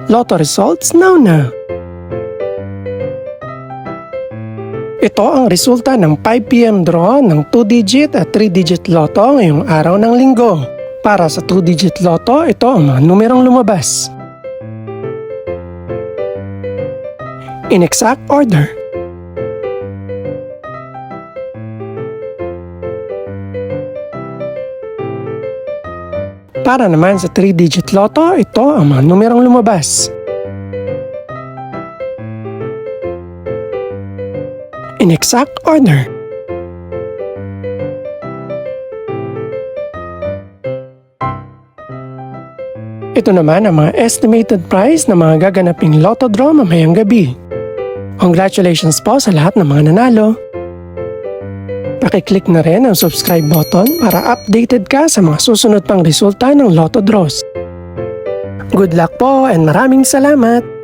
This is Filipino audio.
Lotto results now. Ito ang resulta ng 5 PM draw ng 2-digit at 3-digit lotto ngayong araw ng linggo. Para sa 2-digit lotto, ito ang mga numerong lumabas. In exact order. Para naman sa 3-digit lotto, ito ang mga numerong lumabas. In exact order. Ito naman ang mga estimated price ng mga gaganaping lotto draw mamayang gabi. Congratulations po sa lahat ng mga nanalo. Pakiclick na rin ang subscribe button para updated ka sa mga susunod pang resulta ng lotto draws. Good luck po and maraming salamat!